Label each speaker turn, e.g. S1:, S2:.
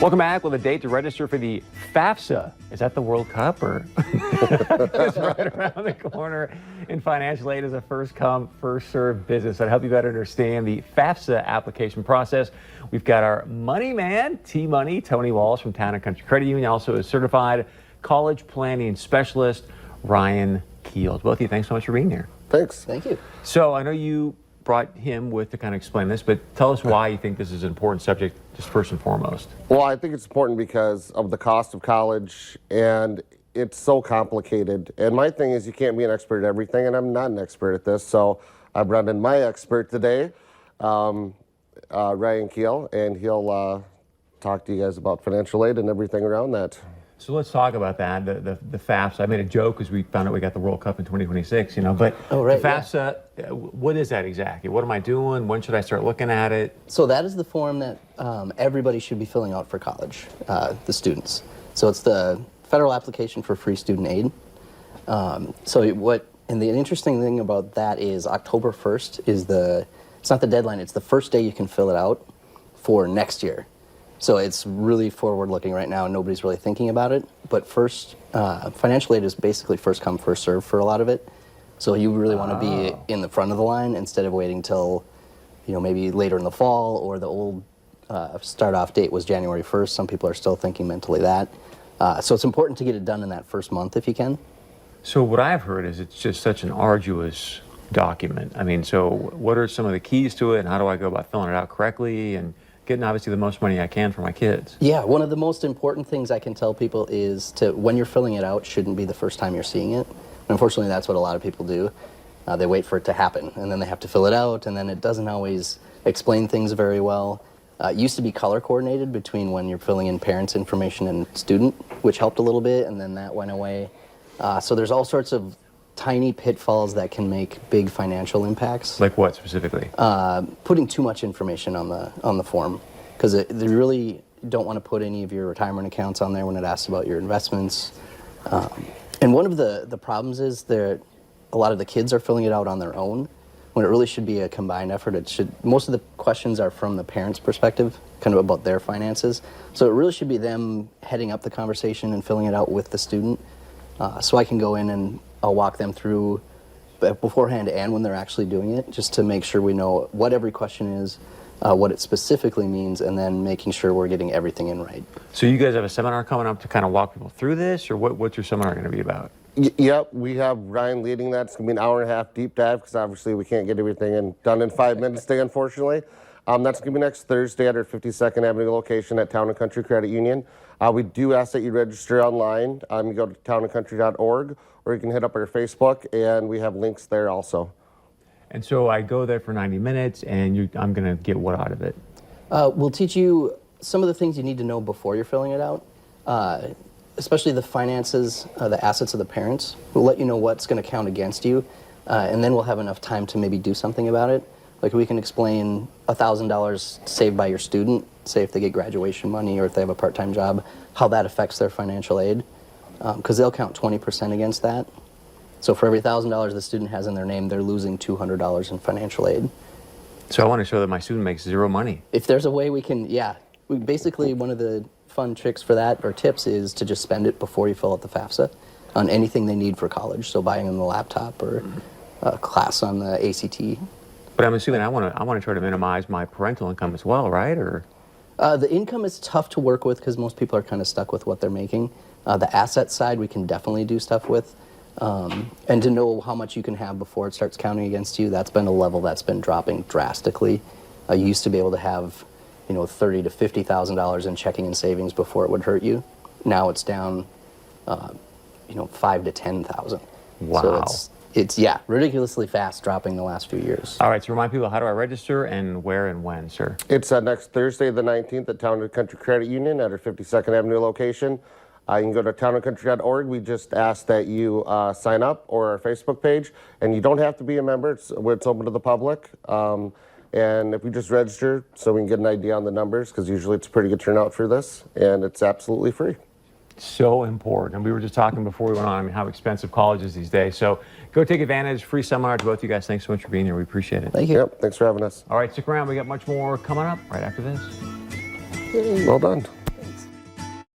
S1: Welcome back with a date to register for the FAFSA. Is that the World Cup or? It's right around the corner, and financial aid is a first come, first served business. So to help you better understand the FAFSA application process, we've got our money man, T-Money, Tony Walsh from Town and Country Credit Union, also a certified college planning specialist, Ryan Keels. Both of you, thanks so much for being here.
S2: Thanks.
S3: Thank you.
S1: So I know you brought him with to kind of explain this, but tell us why you think this is an important subject, just first and foremost.
S2: Well, I think it's important because of the cost of college, and it's so complicated. And my thing is, you can't be an expert at everything, and I'm not an expert at this, so I brought in my expert today, Ryan Keel, and he'll talk to you guys about financial aid and everything around that.
S1: So let's talk about that, the FAFSA. I made a joke because we found out we got the World Cup in 2026, but the FAFSA, what is that exactly? What am I doing? When should I start looking at it?
S3: So that is the form that everybody should be filling out for college, the students. So it's the federal application for free student aid. And the interesting thing about that is October 1st is it's not the deadline, it's the first day you can fill it out for next year. So it's really forward-looking right now, and nobody's really thinking about it. But first, financial aid is basically first come, first serve for a lot of it. So you really want to be in the front of the line instead of waiting till, maybe later in the fall, or the old start-off date was January 1st. Some people are still thinking mentally that. So it's important to get it done in that first month if you can.
S1: So what I've heard is it's just such an arduous document. I mean, so what are some of the keys to it, and how do I go about filling it out correctly and getting obviously the most money I can for my kids?
S3: Yeah, one of the most important things I can tell people is when you're filling it out, shouldn't be the first time you're seeing it. Unfortunately, that's what a lot of people do. They wait for it to happen, and then they have to fill it out, and then it doesn't always explain things very well. It used to be color coordinated between when you're filling in parents' information and student, which helped a little bit, and then that went away. So there's all sorts of tiny pitfalls that can make big financial impacts.
S1: Like what specifically?
S3: Putting too much information on the form, because they really don't want to put any of your retirement accounts on there when it asks about your investments. And one of the problems is that a lot of the kids are filling it out on their own, when it really should be a combined effort. Most of the questions are from the parents' perspective, kind of about their finances. So it really should be them heading up the conversation and filling it out with the student. So I can go in and I'll walk them through beforehand and when they're actually doing it, just to make sure we know what every question is, what it specifically means, and then making sure we're getting everything in right.
S1: So you guys have a seminar coming up to kind of walk people through this, or what's your seminar going to be about?
S2: Yep, we have Ryan leading that. It's going to be an hour-and-a-half deep dive, because obviously we can't get everything done in 5 minutes today, unfortunately. That's going to be next Thursday at our 52nd Avenue location at Town and Country Credit Union. We do ask that you register online. You go to townandcountry.org, or you can hit up our Facebook, and we have links there also.
S1: And so I go there for 90 minutes, and I'm going to get what out of it?
S3: We'll teach you some of the things you need to know before you're filling it out, especially the finances, the assets of the parents. We'll let you know what's going to count against you, and then we'll have enough time to maybe do something about it. Like, we can explain $1,000 saved by your student, say if they get graduation money or if they have a part-time job, how that affects their financial aid, because they'll count 20% against that. So for every $1,000 the student has in their name, they're losing $200 in financial aid.
S1: So I want to show that my student makes zero money.
S3: If there's a way we can, basically one of the fun tricks for that, or tips, is to just spend it before you fill out the FAFSA on anything they need for college. So buying them a laptop or a class on the ACT.
S1: But I'm assuming I want to try to minimize my parental income as well, right? Or
S3: the income is tough to work with because most people are kind of stuck with what they're making. The asset side we can definitely do stuff with. And to know how much you can have before it starts counting against you, that's been a level that's been dropping drastically. You used to be able to have, $30,000 to $50,000 in checking and savings before it would hurt you. Now it's down, $5,000 to $10,000.
S1: Wow.
S3: So it's ridiculously fast dropping the last few years.
S1: All right, so remind people, how do I register and where and when, sir?
S2: It's next Thursday, the 19th, at Town and Country Credit Union at our 52nd Avenue location. You can go to townandcountry.org. We just ask that you sign up, or our Facebook page. And you don't have to be a member. It's open to the public. And if we just register so we can get an idea on the numbers, because usually it's a pretty good turnout for this, and it's absolutely free.
S1: So important. And we were just talking before we went on, how expensive college is these days. So go take advantage. Free seminar to both you guys. Thanks so much for being here. We appreciate it.
S3: Thank you.
S2: Yep, thanks for having us.
S1: All right, stick around. We got much more coming up right after this.
S2: Well done.